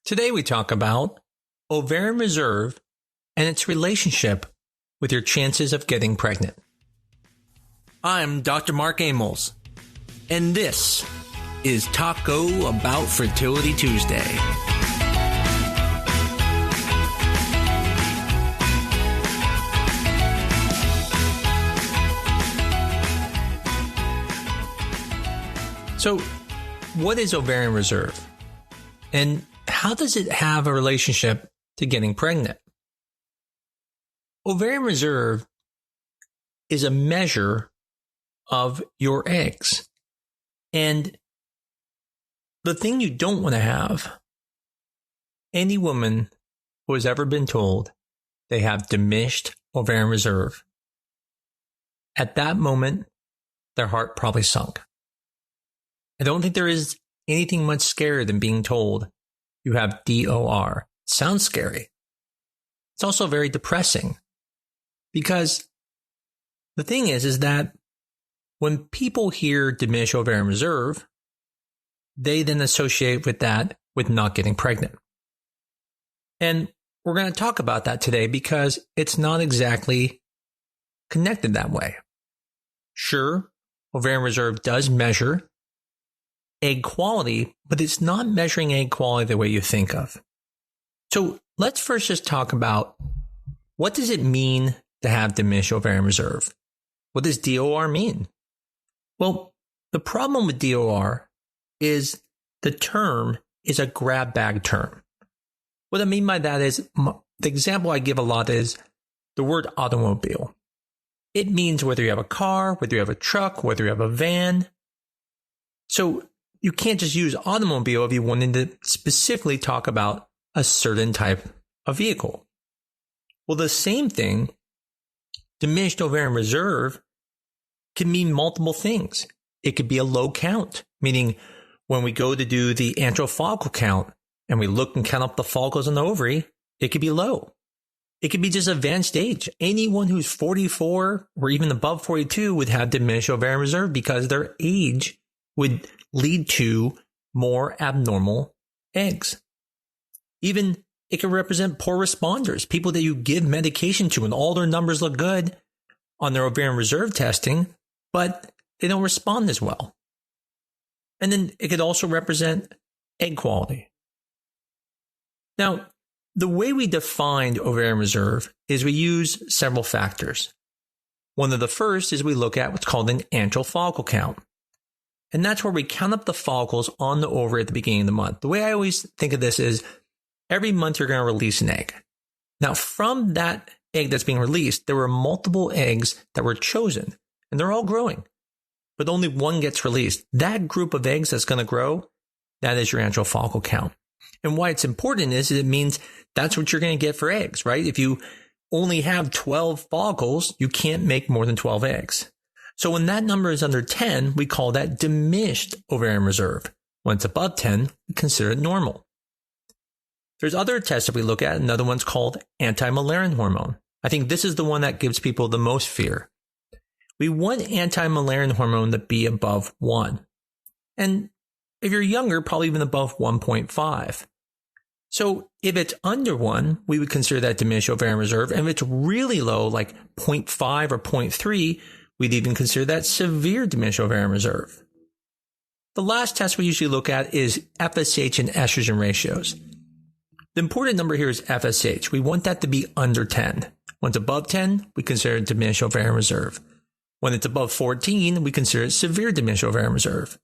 Today we talk about Ovarian Reserve and its relationship with your chances of getting pregnant. I'm Dr. Mark Amos, and this is Taco Bout Fertility Tuesday. So, what is Ovarian Reserve? And how does it have a relationship to getting pregnant? Ovarian Reserve is a measure of your eggs. And the thing you don't want to have, any woman who has ever been told they have diminished ovarian reserve, at that moment, their heart probably sunk. I don't think there is anything much scarier than being told you have DOR. It sounds scary. It's also very depressing because the thing is that when people hear diminished ovarian reserve, they then associate with that with not getting pregnant. And we're going to talk about that today because it's not exactly connected that way. Sure, ovarian reserve does measure egg quality, but it's not measuring egg quality the way you think of. So let's first just talk about what does it mean to have diminished ovarian reserve? What does DOR mean? Well, the problem with DOR is the term is a grab bag term. What I mean by that is, the example I give a lot is the word automobile. It means whether you have a car, whether you have a truck, whether you have a van. So you can't just use automobile if you wanted to specifically talk about a certain type of vehicle. Well, the same thing, diminished ovarian reserve, can mean multiple things. It could be a low count, meaning when we go to do the antral follicle count and we look and count up the follicles in the ovary, it could be low. It could be just advanced age. Anyone who's 44 or even above 42 would have diminished ovarian reserve because their age would lead to more abnormal eggs. Even it can represent poor responders, people that you give medication to and all their numbers look good on their ovarian reserve testing, but they don't respond as well. And then it could also represent egg quality. Now, the way we define ovarian reserve is we use several factors. One of the first is we look at what's called an antral follicle count. And that's where we count up the follicles on the ovary at the beginning of the month. The way I always think of this is every month you're going to release an egg. Now, from that egg that's being released, there were multiple eggs that were chosen, and they're all growing, but only one gets released. That group of eggs that's going to grow, that is your antral follicle count. And why it's important is it means that's what you're going to get for eggs, right? If you only have 12 follicles, you can't make more than 12 eggs. So when that number is under 10, we call that diminished ovarian reserve. When it's above 10, we consider it normal. There's other tests that we look at. Another one's called anti-Müllerian hormone. I think this is the one that gives people the most fear. We want anti-Müllerian hormone to be above 1. And if you're younger, probably even above 1.5. So if it's under 1, we would consider that diminished ovarian reserve. And if it's really low, like 0.5 or 0.3, we'd even consider that severe diminished ovarian reserve. The last test we usually look at is FSH and estrogen ratios. The important number here is FSH. We want that to be under 10. When it's above 10, we consider it diminished ovarian reserve. When it's above 14, we consider it severe diminished ovarian reserve.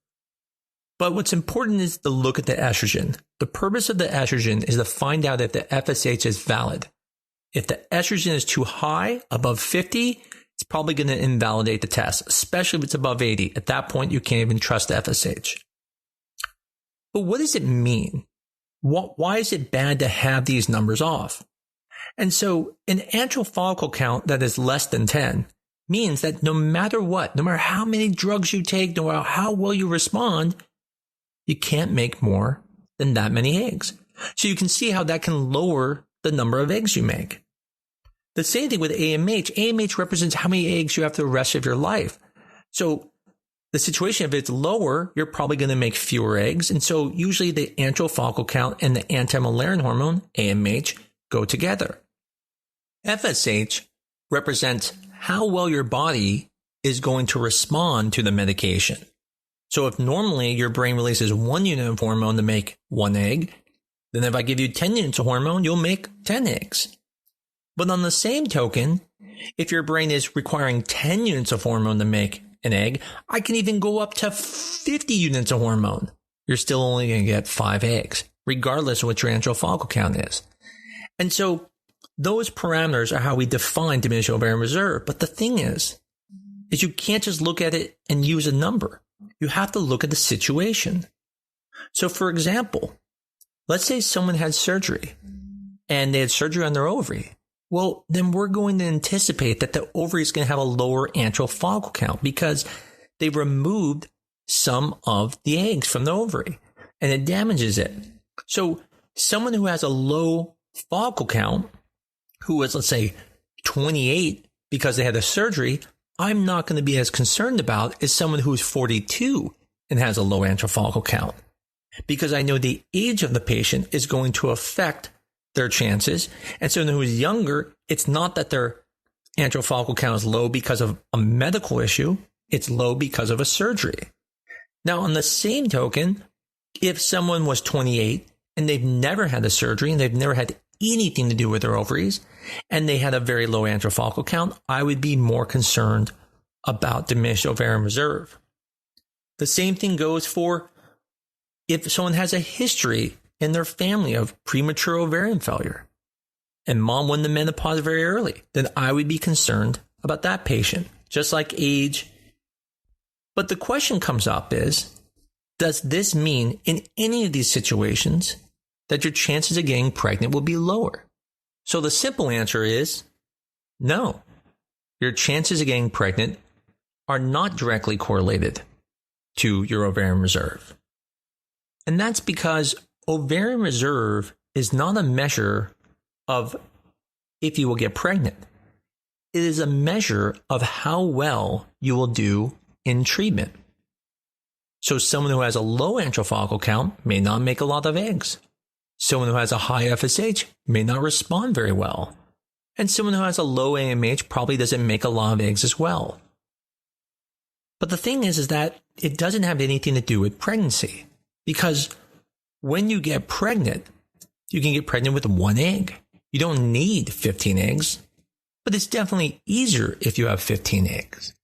But what's important is to look at the estrogen. The purpose of the estrogen is to find out if the FSH is valid. If the estrogen is too high, above 50, it's probably going to invalidate the test, especially if it's above 80. At that point, you can't even trust the FSH. But what does it mean? Why is it bad to have these numbers off? And so an antral follicle count that is less than 10 means that no matter what, no matter how many drugs you take, no matter how well you respond, you can't make more than that many eggs. So you can see how that can lower the number of eggs you make. The same thing with AMH. AMH represents how many eggs you have for the rest of your life. So the situation, if it's lower, you're probably going to make fewer eggs. And so usually the antral follicle count and the anti-Müllerian hormone, AMH, go together. FSH represents how well your body is going to respond to the medication. So if normally your brain releases 1 unit of hormone to make 1 egg, then if I give you 10 units of hormone, you'll make 10 eggs. But on the same token, if your brain is requiring 10 units of hormone to make an egg, I can even go up to 50 units of hormone. You're still only going to get 5 eggs, regardless of what your antral follicle count is. And so those parameters are how we define diminished ovarian reserve. But the thing is you can't just look at it and use a number. You have to look at the situation. So for example, let's say someone had surgery and they had surgery on their ovary. Well, then we're going to anticipate that the ovary is going to have a lower antral follicle count because they removed some of the eggs from the ovary and it damages it. So someone who has a low follicle count, who is, let's say, 28 because they had a surgery, I'm not going to be as concerned about as someone who's 42 and has a low antral follicle count, because I know the age of the patient is going to affect their chances. And so who's younger, it's not that their antral follicle count is low because of a medical issue. It's low because of a surgery. Now, on the same token, if someone was 28 and they've never had a surgery and they've never had anything to do with their ovaries and they had a very low antral follicle count, I would be more concerned about diminished ovarian reserve. The same thing goes for if someone has a history in their family of premature ovarian failure and mom went to menopause very early, then I would be concerned about that patient, just like age. But the question comes up is, does this mean in any of these situations that your chances of getting pregnant will be lower? So the simple answer is no. Your chances of getting pregnant are not directly correlated to your ovarian reserve. And that's because ovarian reserve is not a measure of if you will get pregnant. It is a measure of how well you will do in treatment. So someone who has a low antral follicle count may not make a lot of eggs. Someone who has a high FSH may not respond very well. And someone who has a low AMH probably doesn't make a lot of eggs as well. But the thing is that it doesn't have anything to do with pregnancy. Because when you get pregnant, you can get pregnant with 1 egg. You don't need 15 eggs, but it's definitely easier if you have 15 eggs.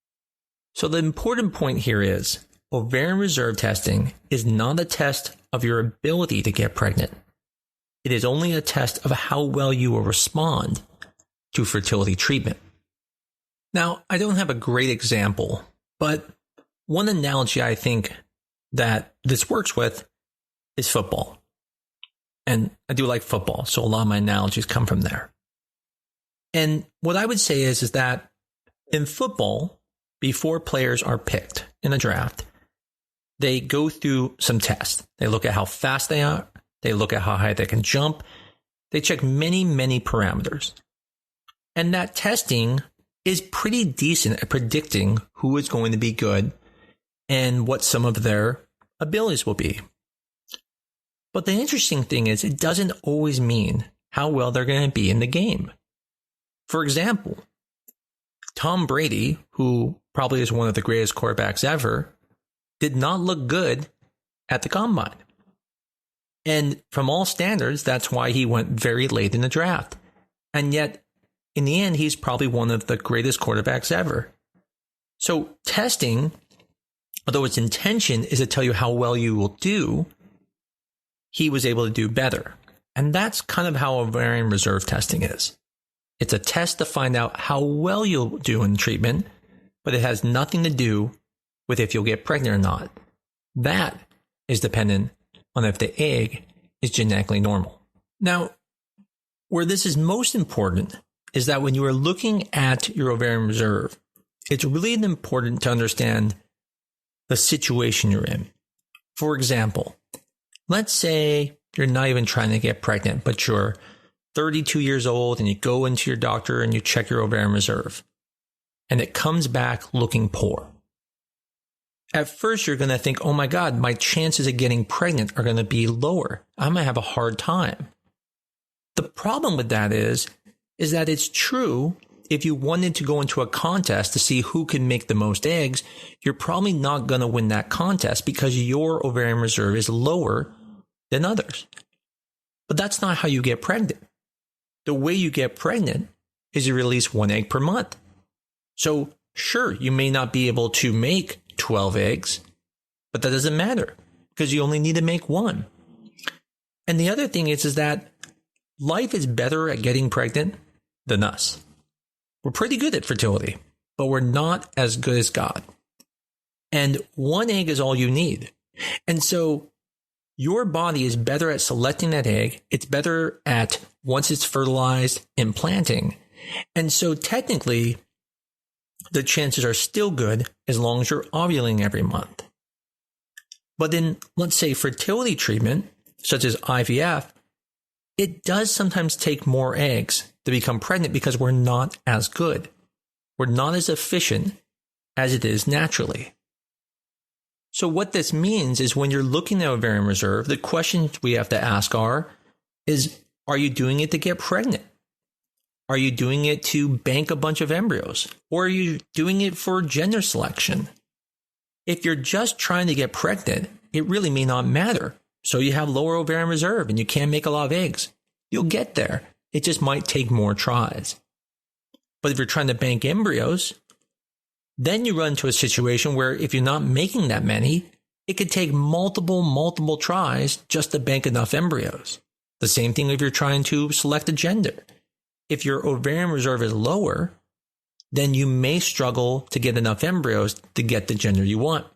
So the important point here is ovarian reserve testing is not a test of your ability to get pregnant. It is only a test of how well you will respond to fertility treatment. Now, I don't have a great example, but one analogy I think that this works with is football. And I do like football, so a lot of my analogies come from there. And what I would say is that in football, before players are picked in a draft, they go through some tests. They look at how fast they are. They look at how high they can jump. They check many, many parameters. And that testing is pretty decent at predicting who is going to be good and what some of their abilities will be. But the interesting thing is it doesn't always mean how well they're going to be in the game. For example, Tom Brady, who probably is one of the greatest quarterbacks ever, did not look good at the combine. And from all standards, that's why he went very late in the draft. And yet, in the end, he's probably one of the greatest quarterbacks ever. So testing, although its intention is to tell you how well you will do, he was able to do better. And that's kind of how ovarian reserve testing is. It's a test to find out how well you'll do in treatment, but it has nothing to do with if you'll get pregnant or not. That is dependent on if the egg is genetically normal. Now, where this is most important is that when you are looking at your ovarian reserve, it's really important to understand the situation you're in. For example, let's say you're not even trying to get pregnant, but you're 32 years old and you go into your doctor and you check your ovarian reserve and it comes back looking poor. at first you're going to think, oh my God, my chances of getting pregnant are going to be lower. I'm going to have a hard time. The problem with that is that it's true. If you wanted to go into a contest to see who can make the most eggs, you're probably not going to win that contest because your ovarian reserve is lower than others. But that's not how you get pregnant. The way you get pregnant is you release 1 egg per month. So sure, you may not be able to make 12 eggs, but that doesn't matter because you only need to make 1. And the other thing is that life is better at getting pregnant than us. We're pretty good at fertility, but we're not as good as God. And 1 egg is all you need. And so your body is better at selecting that egg. It's better at, once it's fertilized, implanting. And so technically, the chances are still good as long as you're ovulating every month. But in, let's say, fertility treatment, such as IVF, it does sometimes take more eggs to become pregnant because we're not as good. We're not as efficient as it is naturally. So what this means is when you're looking at ovarian reserve, the questions we have to ask are you doing it to get pregnant? Are you doing it to bank a bunch of embryos? Or are you doing it for gender selection? If you're just trying to get pregnant, it really may not matter. So you have lower ovarian reserve and you can't make a lot of eggs. You'll get there. It just might take more tries. But if you're trying to bank embryos, then you run into a situation where if you're not making that many, it could take multiple tries just to bank enough embryos. The same thing if you're trying to select a gender. If your ovarian reserve is lower, then you may struggle to get enough embryos to get the gender you want.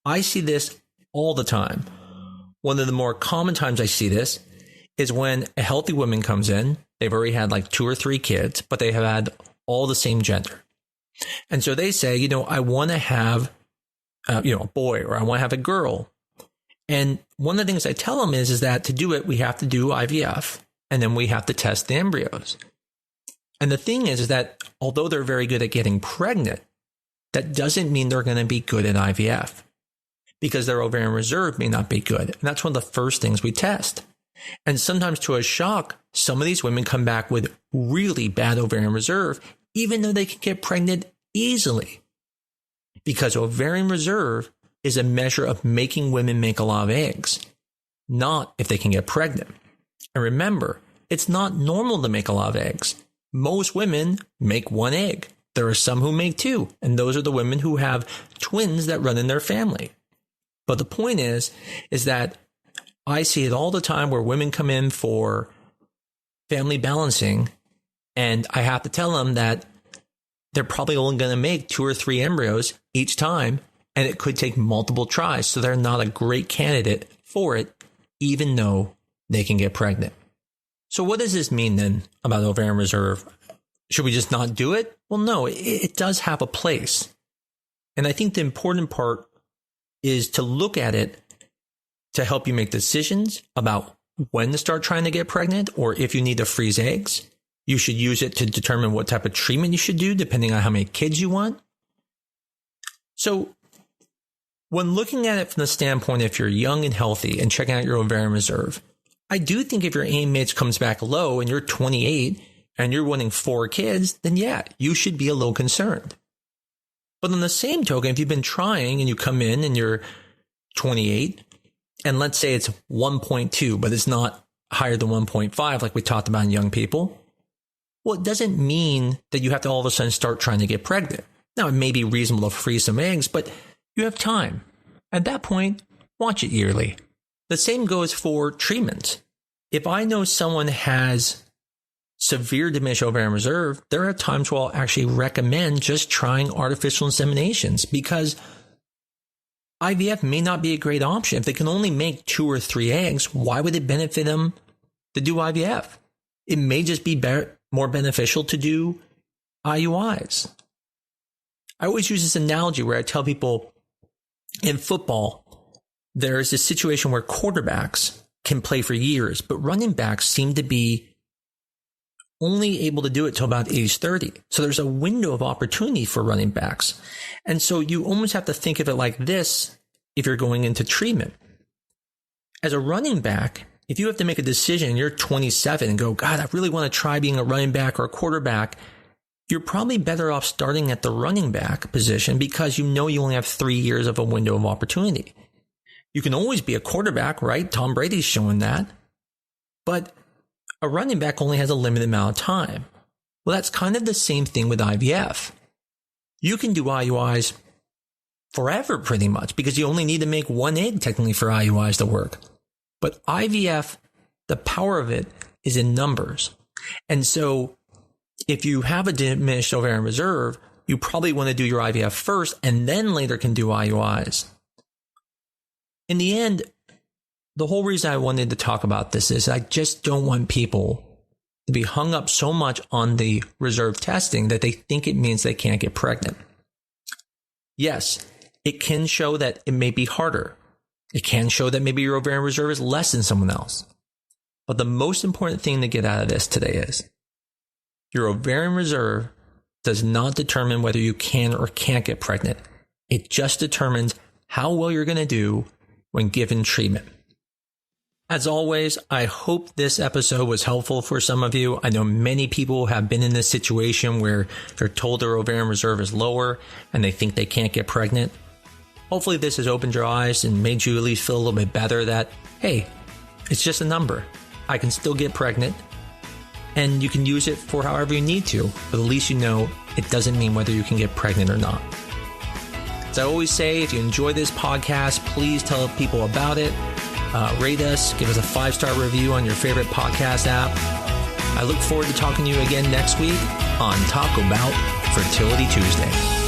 I see this all the time. One of the more common times I see this is when a healthy woman comes in. They've already had like 2 or 3 kids, but they have had all the same gender. And so they say, I want to have, a boy, or I want to have a girl. And one of the things I tell them is that to do it, we have to do IVF, and then we have to test the embryos. And the thing is that although they're very good at getting pregnant, that doesn't mean they're going to be good at IVF because their ovarian reserve may not be good. And that's one of the first things we test. And sometimes to a shock, some of these women come back with really bad ovarian reserve, even though they can get pregnant easily. Because ovarian reserve is a measure of making women make a lot of eggs, not if they can get pregnant. And remember, it's not normal to make a lot of eggs. Most women make 1 egg. There are some who make 2, and those are the women who have twins that run in their family. But the point is that I see it all the time where women come in for family balancing, and I have to tell them that they're probably only going to make 2 or 3 embryos each time, and it could take multiple tries. So they're not a great candidate for it, even though they can get pregnant. So what does this mean then about ovarian reserve? Should we just not do it? Well, no, it does have a place. And I think the important part is to look at it to help you make decisions about when to start trying to get pregnant, or if you need to freeze eggs. You should use it to determine what type of treatment you should do, depending on how many kids you want. So when looking at it from the standpoint, if you're young and healthy and checking out your ovarian reserve, I do think if your AMH comes back low and you're 28 and you're wanting 4 kids, then yeah, you should be a little concerned. But on the same token, if you've been trying and you come in and you're 28, and let's say it's 1.2, but it's not higher than 1.5 like we talked about in young people, well, it doesn't mean that you have to all of a sudden start trying to get pregnant. Now, it may be reasonable to freeze some eggs, but you have time. At that point, watch it yearly. The same goes for treatment. If I know someone has severe diminished ovarian reserve, there are times where I'll actually recommend just trying artificial inseminations because IVF may not be a great option. If they can only make 2 or 3 eggs, why would it benefit them to do IVF? It may just be more beneficial to do IUIs. I always use this analogy where I tell people in football, there is this situation where quarterbacks can play for years, but running backs seem to be only able to do it till about age 30. So there's a window of opportunity for running backs. And so you almost have to think of it like this if you're going into treatment. As a running back, if you have to make a decision, you're 27 and go, God, I really want to try being a running back or a quarterback, you're probably better off starting at the running back position because you know you only have 3 years of a window of opportunity. You can always be a quarterback, right? Tom Brady's showing that. But a running back only has a limited amount of time. Well, that's kind of the same thing with IVF. You can do IUIs forever pretty much because you only need to make one egg technically for IUIs to work. But IVF, the power of it is in numbers. And so if you have a diminished ovarian reserve, you probably want to do your IVF first and then later can do IUIs. In the end, the whole reason I wanted to talk about this is I just don't want people to be hung up so much on the reserve testing that they think it means they can't get pregnant. Yes, it can show that it may be harder. It can show that maybe your ovarian reserve is less than someone else. But the most important thing to get out of this today is your ovarian reserve does not determine whether you can or can't get pregnant. It just determines how well you're going to do when given treatment. As always, I hope this episode was helpful for some of you. I know many people have been in this situation where they're told their ovarian reserve is lower and they think they can't get pregnant. Hopefully this has opened your eyes and made you at least feel a little bit better that, hey, it's just a number. I can still get pregnant and you can use it for however you need to, but at least you know it doesn't mean whether you can get pregnant or not. As I always say, if you enjoy this podcast, please tell people about it. Rate us, give us a 5-star review on your favorite podcast app. I look forward to talking to you again next week on Taco Bout Fertility Tuesday.